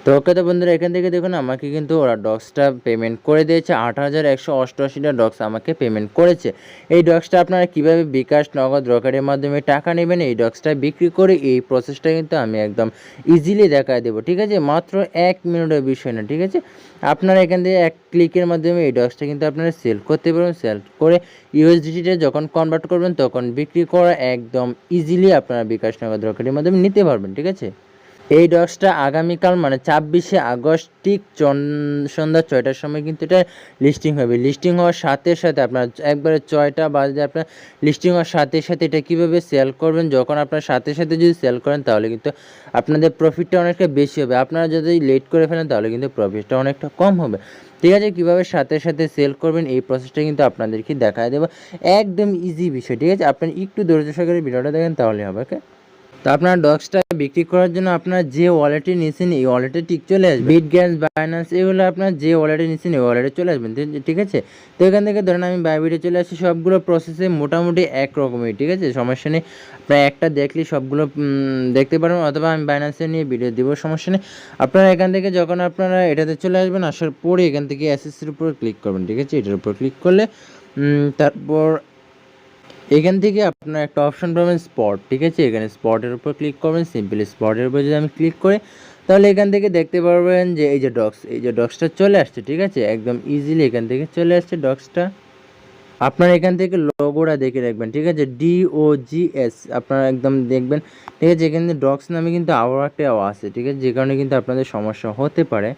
তো ওকে, তো বন্ধুরা এখান থেকে দেখুন আমাকে কিন্তু ওরা ডক্সটা পেমেন্ট করে দিয়েছে, 8,188টা ডক্স আমাকে পেমেন্ট করেছে। এই ডক্সটা আপনারা কীভাবে বিকাশ, নগদ, রকেটের মাধ্যমে টাকা নেবেন, এই ডক্সটা বিক্রি করে এই প্রসেসটা কিন্তু আমি একদম ইজিলি দেখায় দেবো, ঠিক আছে? মাত্র 1 মিনিটের বিষয় না, ঠিক আছে? আপনারা এখান থেকে এক ক্লিকের মাধ্যমে এই ডক্সটা কিন্তু আপনারা সেল করতে পারবেন। সেল করে ইউএসডিটিতে যখন কনভার্ট করবেন তখন বিক্রি করা একদম ইজিলি আপনারা বিকাশ, নগদ, রকেটের মাধ্যমে নিতে পারবেন, ঠিক আছে? এই ডক্সটা আগামীকাল মানে 26শে আগস্ট ঠিক সন্ধ্যা 6টার সময় কিন্তু এটা লিস্টিং হবে। লিস্টিং হওয়ার সাথে সাথে আপনার একবারে 6টা বাজে আপনার লিস্টিং হওয়ার সাথে সাথে এটা কীভাবে সেল করবেন, যখন আপনার সাথে সাথে যদি সেল করেন তাহলে কিন্তু আপনাদের প্রফিটটা অনেকটা বেশি হবে। আপনারা যদি লেট করে ফেলেন তাহলে কিন্তু প্রফিটটা অনেকটা কম হবে, ঠিক আছে? কীভাবে সাথে সাথে সেল করবেন এই প্রসেসটা কিন্তু আপনাদেরকে দেখায় দেবো, একদম ইজি বিষয়, ঠিক আছে? আপনি একটু ধৈর্য সহকারে ভিডিওটা দেখেন তাহলে হবে, ওকে? তো আপনার ডক্সটা বিক্রি করার জন্য আপনার যে ওয়ালেটে নিয়েছেন এই ওয়ালেটে ঠিক চলে আসবে। বিটগ্যাস, বাইন্যান্স এগুলো আপনার যে ওয়ালেটে নিয়েছেন এই ওয়ালেটে চলে আসবেন, ঠিক আছে? তো এখান থেকে ধরেন আমি বাইবিটে চলে আসছি, সবগুলো প্রসেসে মোটামুটি একরকমই, ঠিক আছে? সমস্যা নেই, প্রায় একটা দেখলে সবগুলো দেখতে পারবেন, অথবা আমি বাইন্যান্সে নিয়ে ভিডিও দিব, সমস্যা নেই। আপনারা এখান থেকে যখন আপনারা এটাতে চলে আসবেন, আসার পরে এখান থেকে এসএসসির উপর ক্লিক করবেন, ঠিক আছে? এটার উপর ক্লিক করলে তারপর এখান থেকে আপনার একটা অপশন পাবেন স্পট, ঠিক আছে? এখানে স্পটের উপর ক্লিক করবেন। সিম্পলি স্পটের উপর যদি আমি ক্লিক করি তাহলে এখান থেকে দেখতে পারবেন যে এই যে ডক্সটা চলে আসছে, ঠিক আছে? একদম ইজিলি এখান থেকে চলে আসছে ডক্সটা। আপনারা এখান থেকে লোগোটা দেখে রাখবেন, ঠিক আছে? DOGS আপনারা একদম দেখবেন, ঠিক আছে? এখানে ডক্স নামে কিন্তু আরও একটা আছে, ঠিক আছে? যে কারণে কিন্তু আপনাদের সমস্যা হতে পারে।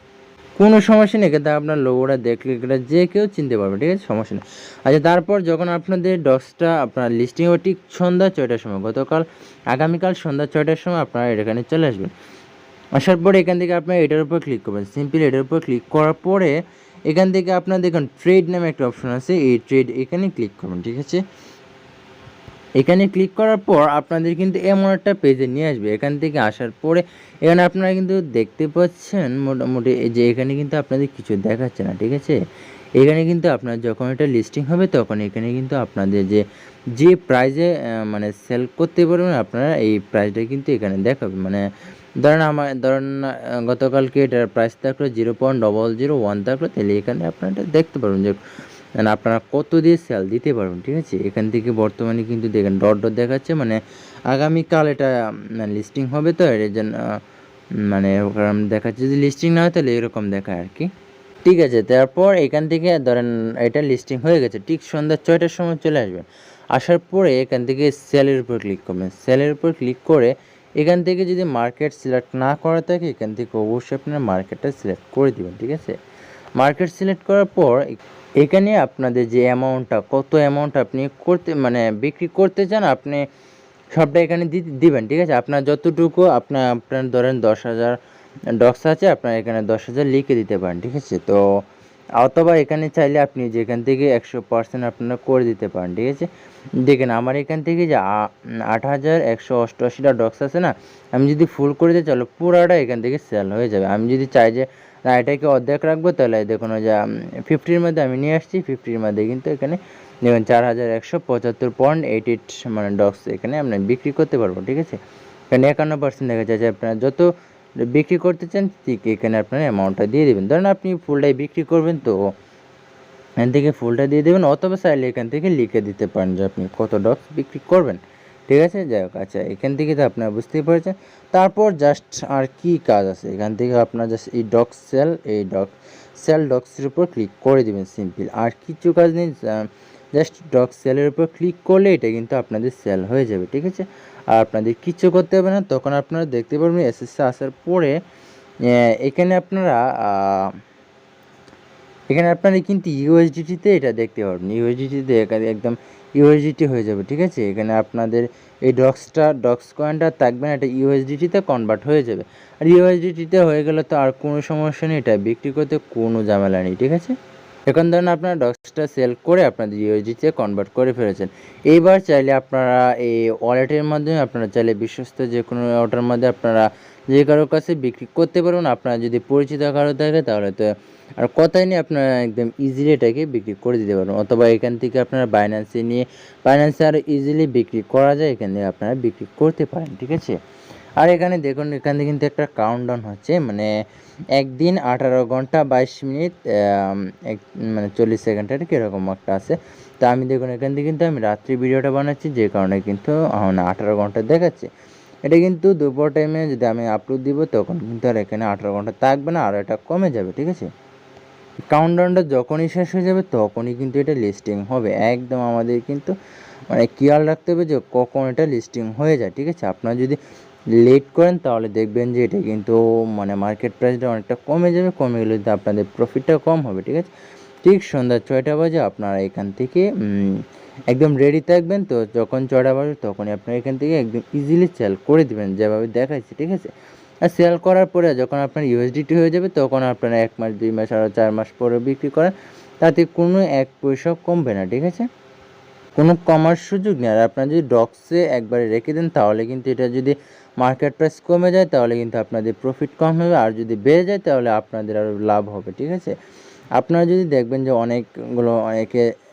কোনো সমস্যা নেই, কিন্তু আপনার লোগোটা দেখলে এটা যে কেউ চিনতে পারবে, ঠিক আছে? সমস্যা নেই। আচ্ছা, তারপর যখন আপনাদের ডক্সটা আপনার লিস্টিং হবে ঠিক সন্ধ্যা 6টার সময়, আগামীকাল সন্ধ্যা 6টার সময় আপনারা এখানে চলে আসবেন। আসার পরে এখান থেকে আপনার এটার উপর ক্লিক করবেন। সিম্পলি এটার উপর ক্লিক করার পরে এখান থেকে আপনার দেখুন ট্রেড নামে একটা অপশন আছে, এই ট্রেড এখানে ক্লিক করবেন, ঠিক আছে? এখানে ক্লিক করার পর আপনাদের কিন্তু এমন একটা পেজে নিয়ে আসবে। এখান থেকে আসার পরে এখানে আপনারা কিন্তু দেখতে পাচ্ছেন মোটামুটি যে এখানে কিন্তু আপনাদের কিছু দেখাচ্ছে না, ঠিক আছে? এখানে কিন্তু আপনার যখন এটা লিস্টিং হবে তখন এখানে কিন্তু আপনাদের যে প্রাইজে মানে সেল করতে পারবেন আপনারা, এই প্রাইসটা কিন্তু এখানে দেখাবে। মানে ধরেন গতকালকে এটার প্রাইস থাকলো 0.001 থাকলো, তাহলে এখানে আপনারা দেখতে পারবেন যে আপনারা কত দিয়ে সেল দিতে পারবেন, ঠিক আছে? এখান থেকে বর্তমানে কিন্তু দেখেন ডট দেখাচ্ছে, মানে আগামীকাল এটা লিস্টিং হবে, তো এর জন্য মানে দেখাচ্ছে। যদি লিস্টিং না হয় তাহলে এরকম দেখায় আর কি, ঠিক আছে? তারপর এখান থেকে ধরেন এটা লিস্টিং হয়ে গেছে, ঠিক সন্ধ্যা 6টার সময় চলে আসবেন। আসার পরে এখান থেকে সেলের উপর ক্লিক করবেন। সেলের উপর ক্লিক করে এখান থেকে যদি মার্কেট সিলেক্ট না করা থাকে এখান থেকে অবশ্যই আপনারা মার্কেটটা সিলেক্ট করে দেবেন, ঠিক আছে? মার্কেট সিলেক্ট করার পর এখানে আপনাদের যে অ্যামাউন্টটা, কত অ্যামাউন্ট আপনি বিক্রি করতে চান আপনি সবটা এখানে দিবেন, ঠিক আছে? আপনার যতটুকু আপনার ধরেন 10,000 ডক্স আছে, আপনার এখানে 10,000 লিখে দিতে পারেন, ঠিক আছে? তো অথবা এখানে চাইলে আপনি যেখান থেকে 100% আপনারা করে দিতে পারেন, ঠিক আছে? দেখেন আমার এখান থেকে যে 8,188টা ডক্স আছে না, আমি যদি ফুল করে দিই তাহলে পুরোটা এখান থেকে সেল হয়ে যাবে। আমি যদি চাই যে না এটাকে অর্ধেক রাখবো, তাহলে দেখুন যে 50-র মধ্যে আমি নিয়ে আসছি। 50-র মধ্যে কিন্তু এখানে দেখুন 4,175.88 মানে ডক্স এখানে আমরা বিক্রি করতে পারবো, ঠিক আছে? এখানে 51% দেখা যায় যে আপনারা যত বিক্রি করতে চান ঠিক এখানে আপনার অ্যামাউন্টটা দিয়ে দেবেন। ধরেন আপনি ফুলটাই বিক্রি করবেন, তো এখান থেকে ফুলটা দিয়ে দেবেন, অথবা চাইলে এখান থেকে লিখে দিতে পারেন যে আপনি কত ডক্স বিক্রি করবেন, ঠিক আছে? যাই হোক, আচ্ছা এখান থেকে তো আপনারা বুঝতেই পারছেন। তারপর জাস্ট আর কি কাজ আছে, এখান থেকে আপনার জাস্ট এই ডক্সের উপর ক্লিক করে দেবেন, সিম্পল। আর কিছু কাজ নেই, জাস্ট ডক্স সেলের উপর ক্লিক করলে এটা কিন্তু আপনাদের সেল হয়ে যাবে, ঠিক আছে? আর আপনাদের কিচ্ছু করতে হবে না। তখন আপনারা দেখতে পারবেন এসএসসি আসার পরে এখানে আপনারা কিন্তু ইউএসডিটিতে এটা দেখতে পারবেন। ইউএসডিটিতে একদম ইউএসডিটি হয়ে যাবে, ঠিক আছে? এখানে আপনাদের এই ডক্স কয়েনটা থাকবে না, এটা ইউএসডিটিতে কনভার্ট হয়ে যাবে। আর ইউএসডিটিতে হয়ে গেলে তো আর কোনো সমস্যা নেই, এটা বিক্রি করতে কোনো ঝামেলা নেই, ঠিক আছে? এখন ধরুন আপনারা ডক্সটা সেল করে আপনাদের ইউএসডিতে কনভার্ট করে ফেলেছেন। এইবার চাইলে আপনারা এই ওয়ালেটের মাধ্যমে আপনারা চাইলে বিশ্বস্ত যে কোনো ওয়ালেটের মধ্যে আপনারা যে কারোর কাছে বিক্রি করতে পারবেন। আপনারা যদি পরিচিত কারো থাকে তাহলে তো আর কথাই নেই, আপনারা একদম ইজিলি এটাকে বিক্রি করে দিতে পারবেন। অথবা এখান থেকে আপনারা বাইন্যান্সে আরও ইজিলি বিক্রি করা যায়, এখান থেকে আপনারা বিক্রি করতে পারেন, ঠিক আছে? আর এখানে দেখুন এখানে কিন্তু একটা কাউন্টডাউন হচ্ছে, মানে 1 দিন 18 ঘন্টা 22 মিনিট মানে 40 সেকেন্ড আর কি এরকম একটা আছে। তো আমি দেখুন এখান থেকে কিন্তু আমি রাত্রি ভিডিওটা বানাচ্ছি, যে কারণে কিন্তু 18 ঘন্টা দেখাচ্ছে। এটা কিন্তু দুপুর টাইমে যদি আমি আপলোড দিব তখন কিন্তু আর এখানে 18 ঘন্টা থাকবে না, আর এটা কমে যাবে, ঠিক আছে। কাউন্টডাউনটা যখনই শেষ হয়ে যাবে তখনই কিন্তু এটা লিস্টিং হবে। একদম আমাদের কিন্তু মানে খেয়াল রাখতে হবে যে কখন এটা লিস্টিং হয়ে যায়, ঠিক আছে। আপনারা যদি লেট করেন তাহলে দেখবেন যে এটা কিন্তু মানে মার্কেট প্রাইসটা অনেকটা কমে যাবে, কমে গেলে কিন্তু আপনাদের প্রফিটটা কম হবে, ঠিক আছে। ঠিক সন্ধ্যা 6টা বাজে আপনারা এখান থেকে একদম রেডি থাকবেন। তো যখন 6টা বাজে তখনই আপনারা এখান থেকে একদম ইজিলি সেল করে দেবেন যেভাবে দেখাচ্ছি, ঠিক আছে। আর সেল করার পরে যখন আপনার ইউএসডিটি হয়ে যাবে তখন আপনারা 1 মাস 2 মাস আরও 4 মাস পরে বিক্রি করেন, তাতে কোনো 1 পয়সাও কমবে না, ঠিক আছে। কোনো কমার সুযোগ নেই। আর আপনারা যদি ডক্সে একবারে রেখে দেন তাহলে কিন্তু এটা যদি মার্কেট প্রাইস কমে যায় তাহলে কিন্তু আপনাদের প্রফিট কম হবে, আর যদি বেড়ে যায় তাহলে আপনাদের আরও লাভ হবে, ঠিক আছে। আপনারা যদি দেখবেন যে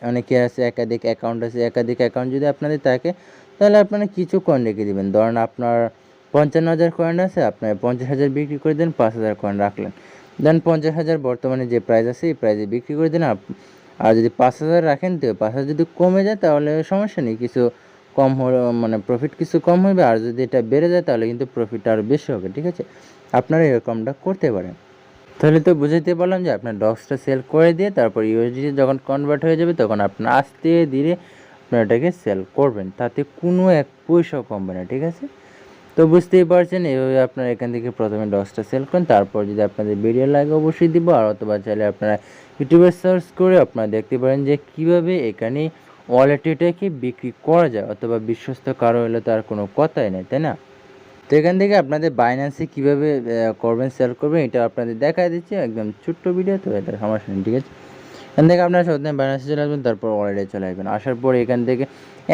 অনেকে আছে একাধিক অ্যাকাউন্ট আছে, একাধিক অ্যাকাউন্ট যদি আপনাদের থাকে তাহলে আপনারা কিছু কয়েন রেখে দেবেন। ধরেন আপনার 55,000 কয়েন আছে, আপনার 50,000 বিক্রি করে দেন, 5,000 কয়েন রাখলেন। দেন 50,000 বর্তমানে যে প্রাইস আছে এই প্রাইসে বিক্রি করে দেন। আর যদি 5,000 রাখেন তো 5,000 যদি কমে যায় তাহলে সমস্যা নেই, কিছু কম হলে মানে প্রফিট কিছু কম হবে, আর যদি এটা বেড়ে যায় তাহলে কিন্তু প্রফিটটা আরও বেশি হবে, ঠিক আছে। আপনারা এরকমটা করতে পারেন। তাহলে তো বুঝাইতে পারলাম যে আপনার ডক্সটা সেল করে দিয়ে তারপর ইউএসডি যখন কনভার্ট হয়ে যাবে তখন আপনার আস্তে ধীরে আপনার এটাকে সেল করবেন, তাতে কোনো 1 পয়সাও কমবে না, ঠিক আছে। তো বুঝতেই পারছেন এইভাবে আপনারা এখান থেকে প্রথমে ডক্সটা সেল করেন, তারপর যদি আপনাদের ভিডিও লাগে অবশ্যই দিব, আর অথবা চাইলে আপনারা ইউটিউবে সার্চ করে আপনারা দেখতে পারেন যে কীভাবে এখানে ওয়ালেটটাকে বিক্রি করা যায়, অথবা বিশ্বস্ত কারো হলে তার কোনো কথাই নেই, তাই না। তো এখান থেকে আপনাদের বাইন্যান্সে কীভাবে করবেন সেল করবেন এটা আপনাদের দেখাই দিচ্ছি, একদম ছোট্ট ভিডিও, তো এটা সমস্যা নেই, ঠিক আছে। এখান থেকে আপনারা সত্যি বাইন্যান্সে চলে আসবেন, তারপর ওয়ালেটে চলে আসবেন। আসার পরে এখান থেকে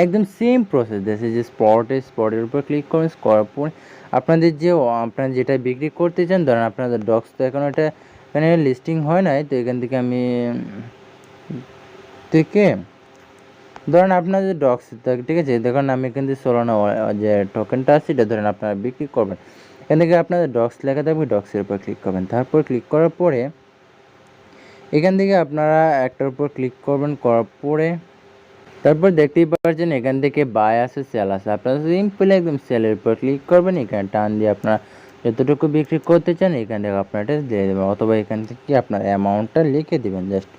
একদম সেম প্রসেস দিয়েছে যে স্পটের উপর ক্লিক করবেন, করার পরে আপনাদের আপনারা যেটা বিক্রি করতে চান, ধরেন আপনাদের ডক্স তো এখন এটা এখানে লিস্টিং হয় নাই, তো এখান থেকে আমি ধরেন আপনাদের ডক্স থাকে, ঠিক আছে। দেখুন আমি এখান থেকে সোলানা যে টোকেনটা আছে এটা ধরেন আপনারা বিক্রি করবেন, এখান থেকে আপনাদের ডক্স লেখা থাকবে, ডক্সের উপর ক্লিক করবেন। তারপর ক্লিক করার পরে এখান থেকে আপনারা একটার উপর ক্লিক করবেন, করার পরে তারপর দেখতেই পাচ্ছেন এখান থেকে বাই আছে, সেল আছে। আপনারা সিম্পলি একদম সেলের উপর ক্লিক করবেন, এখানে টান দিয়ে আপনারা যতটুকু বিক্রি করতে চান এখান থেকে আপনারা এটা দিয়ে দেবেন, অথবা এখান থেকে আপনার অ্যামাউন্টটা লিখে দেবেন জাস্ট।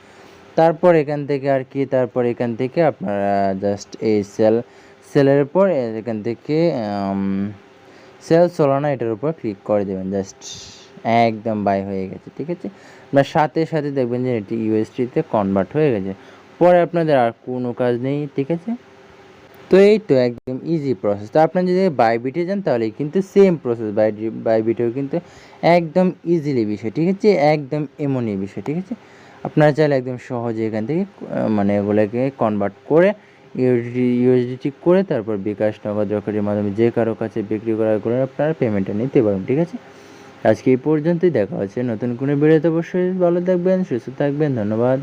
তারপর এখান থেকে আর কি, তারপর এখান থেকে আপনারা জাস্ট এই সেলের উপর এখান থেকে সেল সোলানা এটার উপর ক্লিক করে দেবেন, জাস্ট একদম বাই হয়ে গেছে, ঠিক আছে। আপনার সাথে সাথে দেখবেন যে এটি ইউএসডিতে কনভার্ট হয়ে গেছে, পরে আপনাদের আর কোনো কাজ নেই, ঠিক আছে। তো এই তো একদম ইজি প্রসেস। তো আপনি যদি বাইবিটে যান তাহলে কিন্তু সেম প্রসেস, বাইবিটেও কিন্তু একদম ইজিলি বিষয়, ঠিক আছে, একদম এমনই বিষয়, ঠিক আছে। আপনারা চাইলে একদম সহজে এখান থেকে মানে এগুলোকে কনভার্ট করে ইউএসডিটি করে তারপর বিকাশ, নগদ, রকেটের মাধ্যমে যে কারো কাছে বিক্রি করার করে আপনারা পেমেন্টটা নিতে পারেন, ঠিক আছে। আজকে এই পর্যন্তই, দেখা হচ্ছে নতুন কোনো ভিডিওতে। অবশ্যই ভালো থাকবেন, সুস্থ থাকবেন, ধন্যবাদ।